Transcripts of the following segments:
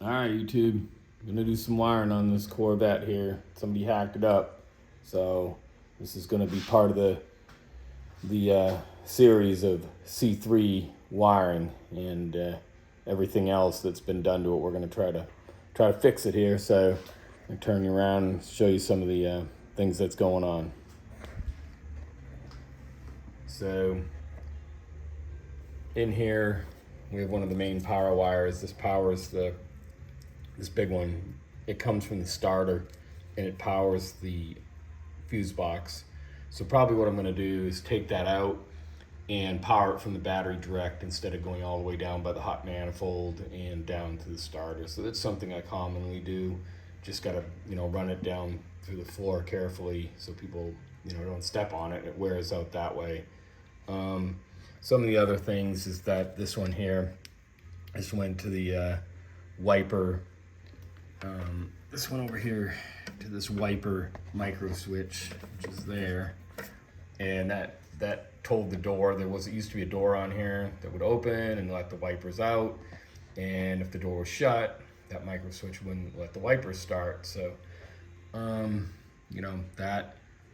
All right, YouTube. I'm gonna do some wiring on this Corvette here. Somebody hacked it up, so this is gonna be part of the series of C3 wiring and everything else that's been done to it. We're gonna try to fix it here. So I'm turn you around and show you some of the things that's going on. So in here we have one of the main power wires. This powers this big one. It comes from the starter and it powers the fuse box. So probably what I'm going to do is take that out and power it from the battery direct instead of going all the way down by the hot manifold and down to the starter. So that's something I commonly do. Just got to, run it down through the floor carefully so people, don't step on it. It wears out that way. Some of the other things is that this one here, this went to the wiper. This one over here to this wiper micro switch, which is there, and that told the door. Used to be a door on here that would open and let the wipers out, and if the door was shut, that micro switch wouldn't let the wipers start. So,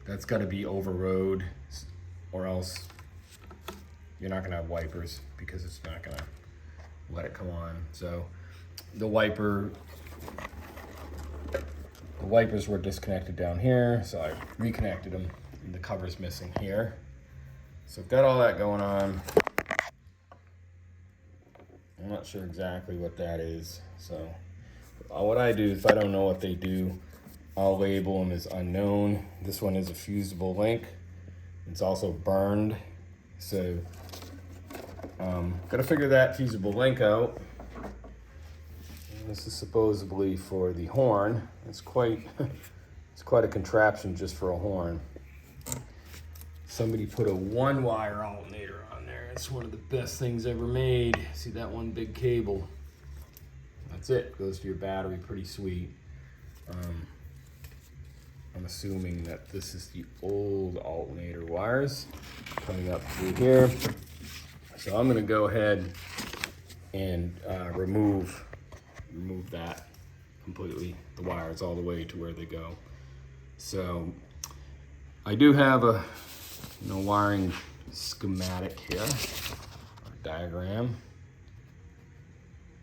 that's got to be overrode, or else you're not gonna have wipers because it's not gonna let it come on. So the wipers were disconnected down here, so I reconnected them, and the cover's missing here. So I've got all that going on. I'm not sure exactly what that is. So what I do, if I don't know what they do, I'll label them as unknown. This one is a fusible link. It's also burned. So gotta figure that fusible link out. This is supposedly for the horn. It's quite a contraption just for a horn. Somebody put a one wire alternator on there. It's one of the best things ever made. See that one big cable? That's it. Goes to your battery. Pretty sweet. I'm assuming that this is the old alternator wires coming up through here. So I'm gonna go ahead and remove that completely, the wires all the way to where they go. So I do have a wiring schematic here, a diagram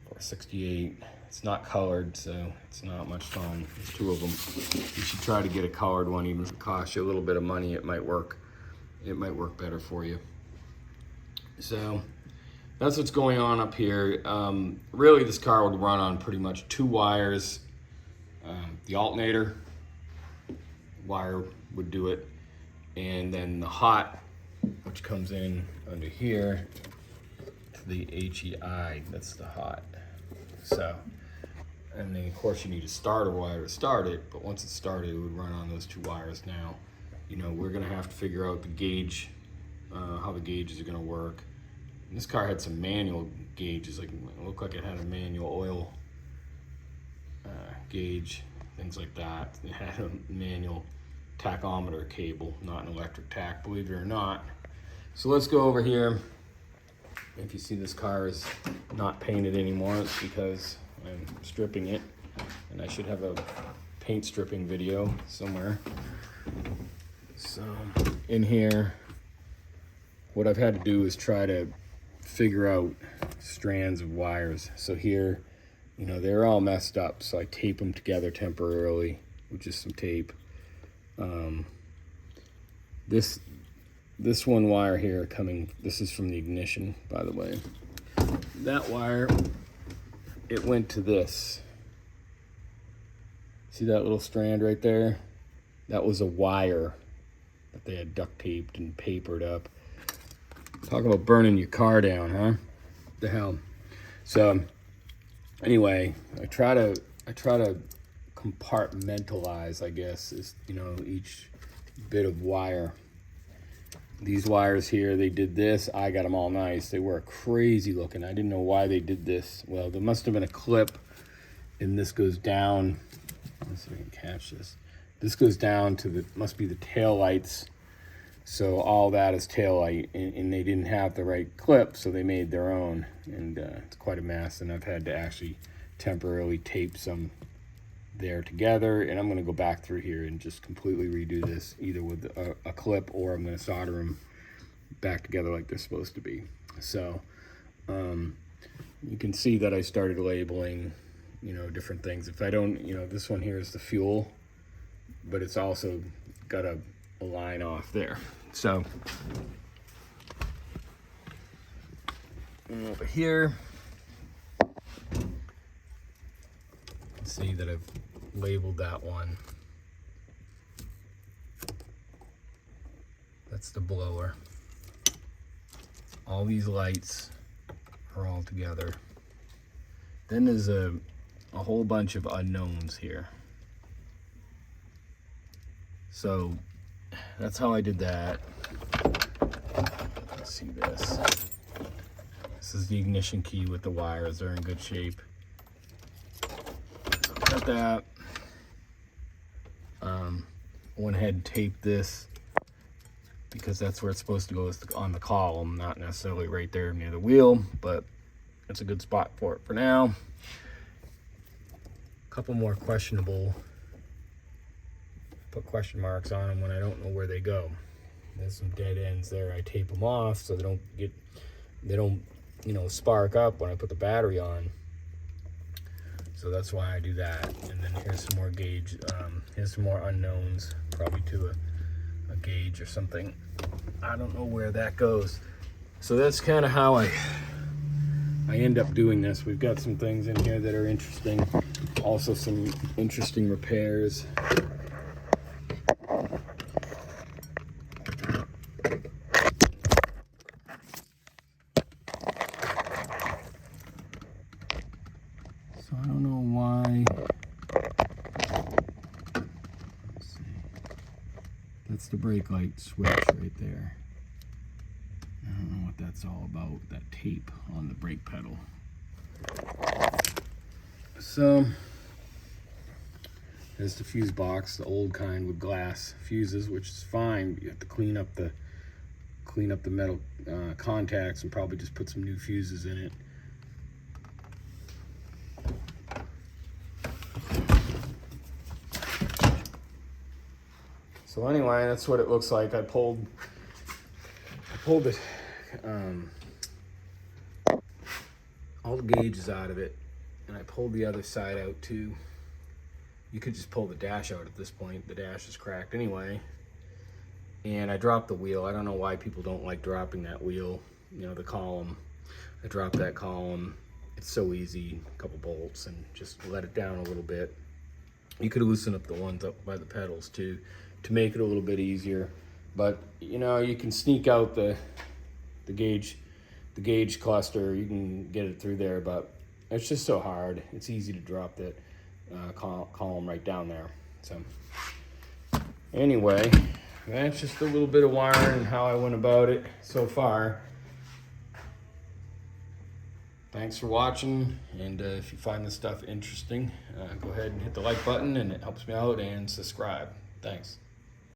for 68. It's not colored, so it's not much fun. There's two of them. You should try to get a colored one, even if it costs you a little bit of money. It might work better for you. So that's what's going on up here. Really, this car would run on pretty much two wires. The alternator wire would do it, and then the hot, which comes in under here to the HEI, that's the hot. So, and then of course you need a starter wire to start it, but once it's started, it would run on those two wires. Now, we're gonna have to figure out the gauge, how the gauges are gonna work. And this car had some manual gauges, it looked like it had a manual oil gauge, things like that. It had a manual tachometer cable, not an electric tach, believe it or not. So let's go over here. If you see this car is not painted anymore, it's because I'm stripping it, and I should have a paint stripping video somewhere. So in here, what I've had to do is try to figure out strands of wires. So here, they're all messed up, so I tape them together temporarily with just some tape. This one wire here this is from the ignition, by the way. That wire, it went to this. See that little strand right there? That was a wire that they had duct taped and papered up. Talk about burning your car down, huh? The hell. So anyway, I try to compartmentalize, I guess, is each bit of wire. These wires here, they did this. I got them all nice. They were crazy looking. I didn't know why they did this. Well, there must have been a clip, and this goes down. Let's see if I can catch this. This goes down to must be the tail lights. So all that is tail light, and they didn't have the right clip, so they made their own, and it's quite a mess. And I've had to actually temporarily tape some there together, and I'm going to go back through here and just completely redo this, either with a clip, or I'm going to solder them back together like they're supposed to be. So you can see that I started labeling, you know, different things. If I don't, you know, this one here is the fuel, but it's also got a line off there. So over here, see that I've labeled that one. That's the blower. All these lights are all together. Then there's a whole bunch of unknowns here. So that's how I did that. Let's see this. This is the ignition key with the wires. They're in good shape. Got that. Went ahead and taped this because that's where it's supposed to go, is on the column, not necessarily right there near the wheel, but it's a good spot for it for now. A couple more questionable, put question marks on them when I don't know where they go. There's some dead ends there. I tape them off so they don't, you know, spark up when I put the battery on. So that's why I do that. And then here's some more gauge, here's some more unknowns, probably to a gauge or something. I don't know where that goes. So that's kind of how I end up doing this. We've got some things in here that are interesting. Also some interesting repairs. So I don't know why. Let's see. That's the brake light switch right there. I don't know what that's all about, that tape on the brake pedal. So there's the fuse box, the old kind with glass fuses, which is fine. You have to clean up the metal contacts and probably just put some new fuses in it. So anyway, that's what it looks like. I pulled it, all the gauges out of it, and I pulled the other side out too. You could just pull the dash out at this point. The dash is cracked anyway. And I dropped the wheel. I don't know why people don't like dropping that wheel, you know, the column. I dropped that column. It's so easy, a couple bolts, and just let it down a little bit. You could loosen up the ones up by the pedals too, to make it a little bit easier. But you know, you can sneak out the gauge cluster. You can get it through there, but it's just so hard. It's easy to drop that column right down there. So anyway, that's just a little bit of wiring and how I went about it so far. Thanks for watching, and if you find this stuff interesting, go ahead and hit the like button, and it helps me out, and subscribe. Thanks.